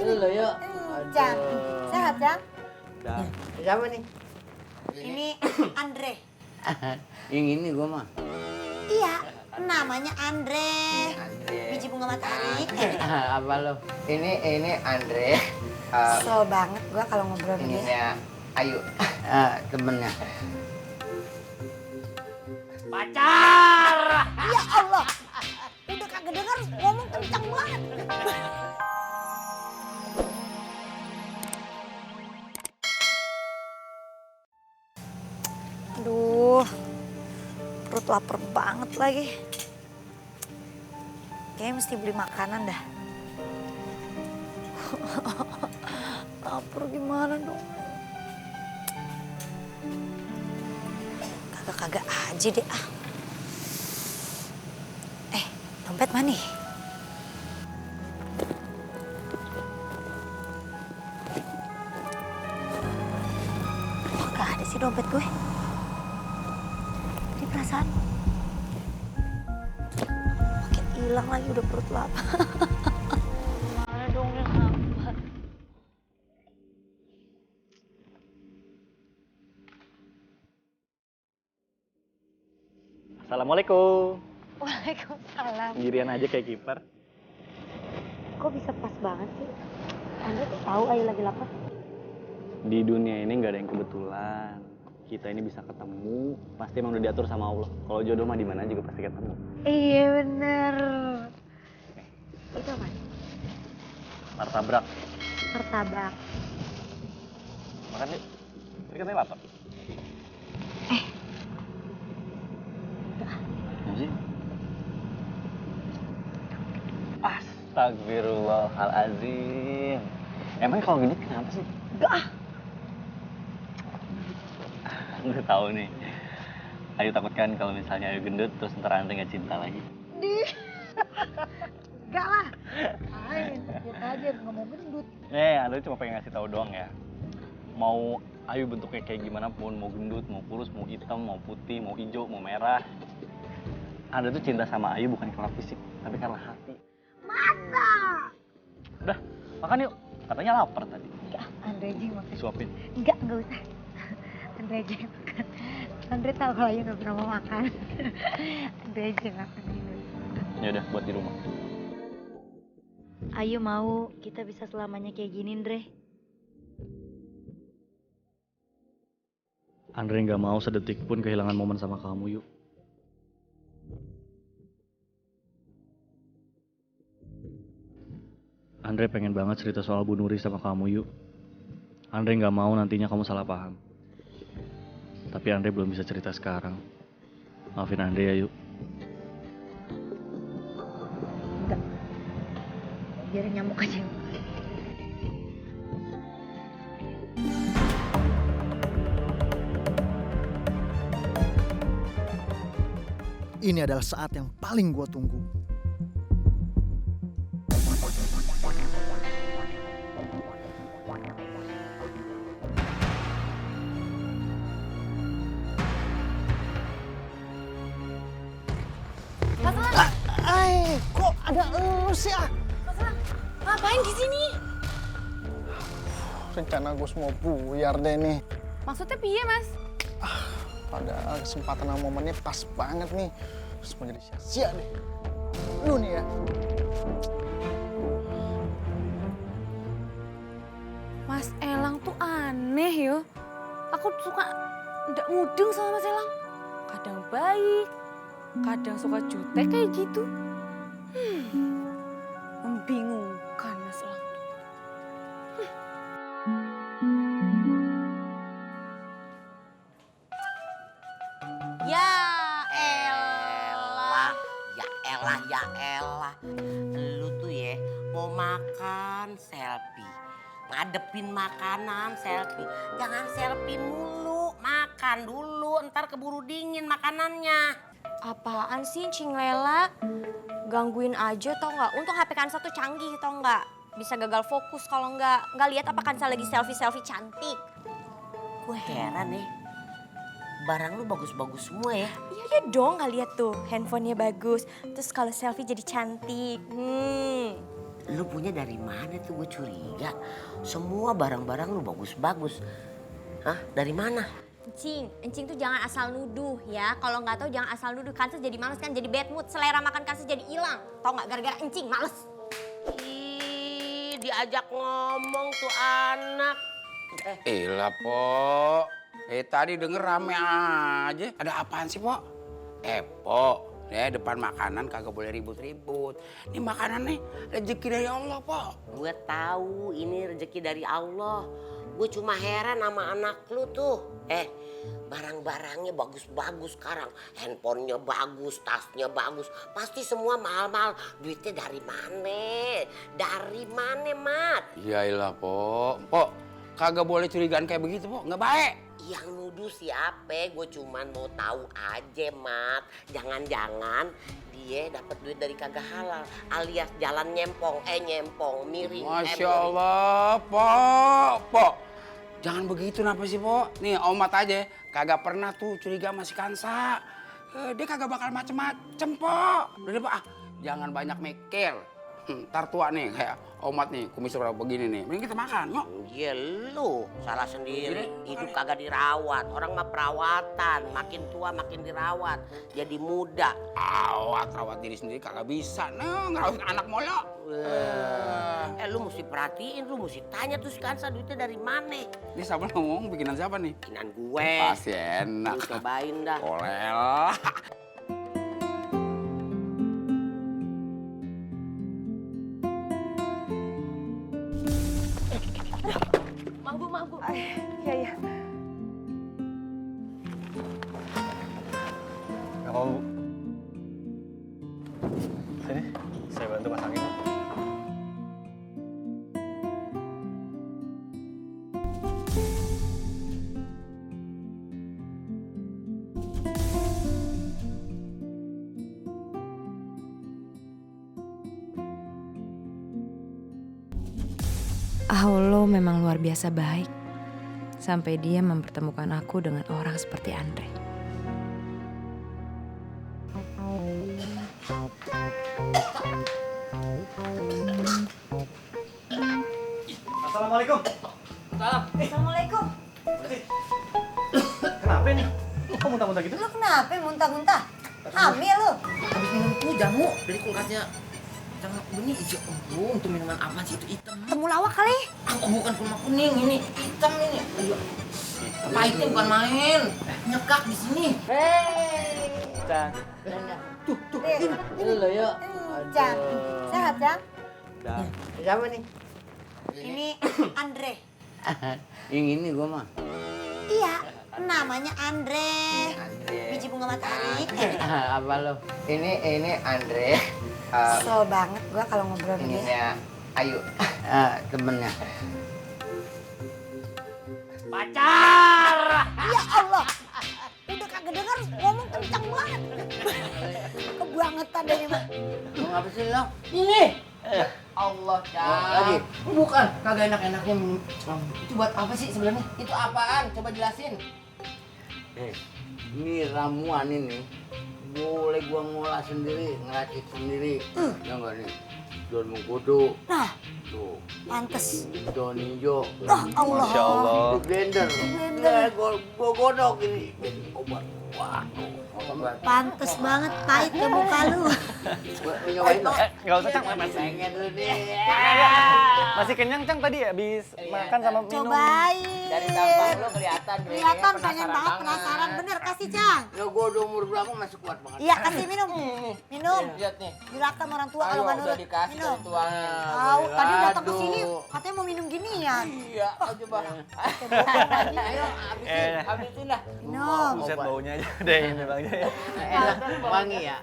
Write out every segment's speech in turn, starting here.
Lu yuk. Jang, Aduh. sehat Jang? Dah. Siapa nih? Ini Andre. Yang ini gua mah. Iya, namanya Andre. Andre. Biji bunga matahari. Apa lo? Ini Andre, Slow banget gua kalau ngobrol sama dia. ininya Ayu. Temennya. Pacar! Ya Allah, udah kagak denger ngomong kencang banget. Aduh, perut lapar banget lagi. Kayaknya mesti beli makanan dah. Lapar gimana dong? Kagak-kagak aja deh ah. Dompet mana nih? Kok gak ada sih dompet gue? Ini perasaan makin hilang lagi udah perut lapar. Mana dong yang lapar? Assalamualaikum. Waalaikumsalam. Sendirian aja kayak kiper. Kok bisa pas banget sih? Anda tuh tahu Ayu lagi lapar? Di dunia ini nggak ada yang kebetulan. Kita ini bisa ketemu, pasti emang udah diatur sama Allah. Kalau jodoh mah di mana juga pasti ketemu. Iya bener. Itu apa? Martabak. Martabak. Makan yuk. Tadi katanya lapar. Apa sih? Astagfirullahaladzim. Emang kalau gendut kenapa sih? Udah tahu nih. Ayu takut kan kalau misalnya Ayu gendut terus ntar Andre nggak cinta lagi. Enggak lah. Main, lihat aja nggak mau gendut. Andre cuma pengen ngasih tahu doang ya. Mau Ayu bentuknya kayak gimana pun, mau gendut, mau kurus, mau hitam, mau putih, mau hijau, mau merah. Andre tuh cinta sama Ayu bukan karena fisik, tapi karena hati. Masa? Udah, makan yuk. Katanya lapar tadi. Enggak, Andre aja yang makan. Suapin. Enggak usah. Andre aja yang makan. Andre tahu kalau Ayu nggak pernah mau makan. Andre aja yang makan. Ya udah, buat di rumah. Ayu mau kita bisa selamanya kayak gini, Andre. Andre nggak mau sedetik pun kehilangan momen sama kamu, yuk. Andre pengen banget cerita soal Bu Nuri sama kamu, yuk. Andre nggak mau nantinya kamu salah paham. Tapi Andre belum bisa cerita sekarang. Maafin Andre ya, yuk. Enggak. Biar nyamuk aja. Ini adalah saat yang paling gue tunggu. Kok ada lu sih ah? Ngapain di sini? Rencana gue semua buyar deh nih. Maksudnya piye, Mas? Padahal kesempatan sama momennya pas banget nih. Semua jadi sia-sia deh. Lu nih ya. Mas Elang tuh aneh yo. Aku suka ndak mudeng sama Mas Elang. Kadang baik, kadang suka jutek kayak gitu. Membingungkan Mas Elang. Ya elah, ya elah. Lu tuh ya mau makan selfie, ngadepin makanan selfie. Jangan selfie mulu, makan dulu, ntar keburu dingin makanannya. Apaan sih Cing Lela? Gangguin aja tau nggak? Untung HP Kansa tuh canggih tau nggak? Bisa gagal fokus kalau nggak lihat apa Kansa lagi selfie cantik. Gue heran ya, barang lu bagus-bagus semua ya. Iya dong nggak lihat tuh handphonenya bagus. Terus kalau selfie jadi cantik. Lu punya dari mana tuh, gue curiga. Semua barang-barang lu bagus-bagus. Hah, dari mana? Encing tuh jangan asal nuduh ya. Kalau nggak tahu jangan asal nuduh. Kansa jadi males kan, jadi bad mood. Selera makan Kansa jadi hilang. Tau nggak, gara-gara encing males. Ih, diajak ngomong tuh anak. Elah, Po. Tadi denger rame aja. Ada apaan sih, Po? Po, depan makanan kagak boleh ribut-ribut. Ini makanan nih rezeki dari Allah, Po. Gue tahu ini rezeki dari Allah. Gue cuma heran sama anak lu tuh. Barang-barangnya bagus-bagus sekarang. Handphonenya bagus, tasnya bagus. Pasti semua mahal-mahal. Duitnya dari mana? Dari mana, Mat? Iyalah, Po. Po, kagak boleh curigaan kayak begitu, Po. Nggak baik. Yang nuduh siapa? Gue cuman mau tahu aja, Mat. Jangan-jangan dia dapat duit dari kagak halal, alias jalan nyempong, miring. Masya Allah, Po. Jangan begitu kenapa sih, Po? Nih, Omat aja kagak pernah tuh curiga sama si Kansa. Dia kagak bakal macem-macem, Po. Udah, Pak. Jangan banyak mikir. Ntar tua nih kayak Omat nih, kumis berapa begini nih. Mending kita makan, yuk. Iya, lu salah sendiri. Hidup kagak dirawat. Orang mah perawatan. Makin tua makin dirawat. Jadi muda. Rawat diri sendiri kagak bisa. Nah, ngerawat anak molo. Lu mesti perhatiin, lu mesti tanya tuh si Kansa duitnya dari mana. Ini siapa ngomong bikinan siapa nih? Bikinan gue. Pasti enak. Lu cobain dah. Kolel. Maaf Bu. Iya. Gak apa-apa, Bu. Sini, saya bantu pasangin. Allah memang luar biasa baik. Sampai dia mempertemukan aku dengan orang seperti Andre. Assalamualaikum. Assalamualaikum. Kenapa nih? Kok muntah-muntah gitu? Lu kenapa muntah-muntah? Hamil lu? Habis minum tuh jamu dari kulkasnya. Jangan benih hijau. Oh, untuk minuman apa sih itu hitam? Temulawak kali? Oh, bukan kurma kuning, ini hitam ini. Ayo. Pahitnya bukan main. Nyekak di sini. Cang. Tuh, Ini lo yuk. Cang, sehat Cang? Siapa nih? Ini Andre. Yang ini gua mah. Iya, namanya Andre. Biji bunga matahari. Apa lo? Ini Andre. Slow banget gua kalau ngobrol sama dia. Ininya Ayu. Temennya. Pacar. Ya Allah. Udah kagak denger ngomong kencang banget. Kebangetan deh ini mah. Mau ngapa sih lo? Ini. Allah, Lagi? Bukan, kagak enak-enaknya minum. Itu buat apa sih sebenarnya? Itu apaan? Coba jelasin. Ini ramuan ini. Boleh gua ngolah sendiri, ngeracik sendiri. Ya enggak nih? Daun mengkudu. Nah, Tuh. pantes. Daun hijau. Allah. Masya Allah. Di blender. Blender. Gua godok ini. Jadi obat. Waduh. Pantes banget pahit ke muka lu. Gua nyobain lo. Nggak usah, Cang. Pengen lu nih. Masih kenyang, Cang, tadi habis makan sama minum. Cobain. Dari tampang lu kelihatan. Kelihatan pengen banget, penasaran bener. Kasih Cang. Lo gua udah umur berapa masih kuat banget. Iya, kasih minum. Minum. Lihat nih. Dirata sama orang tua Ayo, kalau nggak udah nurut. dikasih Minum. dari tuangnya. Tahu, tadi datang ke Aduh. sini katanya mau minum ginian. Iya, coba. Ayo, habisin lah. Minum. Buset, baunya aja deh ini Bang Jaya. Enak, wangi ya.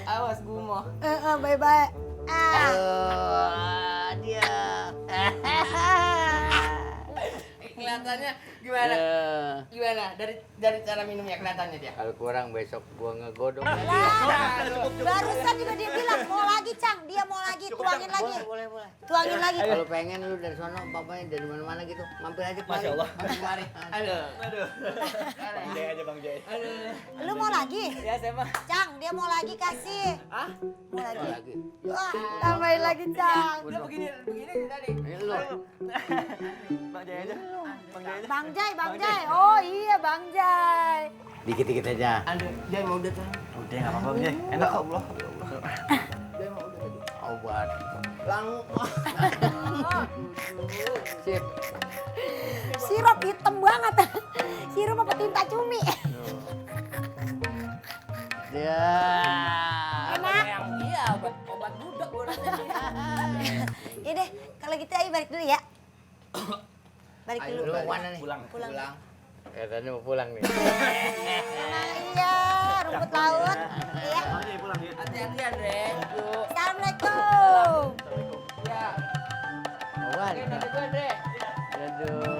Awas gumoh. Bye-bye. Dia. Kelihatannya gimana? Gimana? Dari cara minumnya kelihatannya dia. Kalau kurang besok gua ngegodok. Barusan juga dia bilang mau lagi Cang, dia mau lagi, tuangin lagi. Boleh. Tuangin lagi. Kalau pengen lu dari sono, bapaknya dari mana-mana gitu, mampir aja kemari. Masya Allah. Mampir kemari. Aduh. Bang Jaya aja, Bang Jaya. Lu mau lagi? Ya, saya mah. Cang, dia mau lagi kasih. Hah? Mau lagi. Lagi. Wah, tambahin lagi, Cang. Udah begini tadi. Ini lu. Bang Jai aja. Bang Jai aja. Bang Jai. Oh iya, Bang Jai. Dikit-dikit aja. Ada, Jai mau udah tuh. Udah nggak apa-apa Bang Jai. Enak kok. Jai mau udah tadi. Obat. Lang. Sip. Sirup hitam banget. Sirup apa tinta cumi? Ya. Enak. Iya, obat budak gua rasanya. Ya deh, kalau gitu ayo balik dulu ya. Balik dulu. Lu mau mana nih? Pulang. Katanya mau pulang nih. Iya, rumput laut. Iya. Hati-hati Andre. Assalamualaikum. Ya. Awan. Oke, nanti gue Andre. Aduh.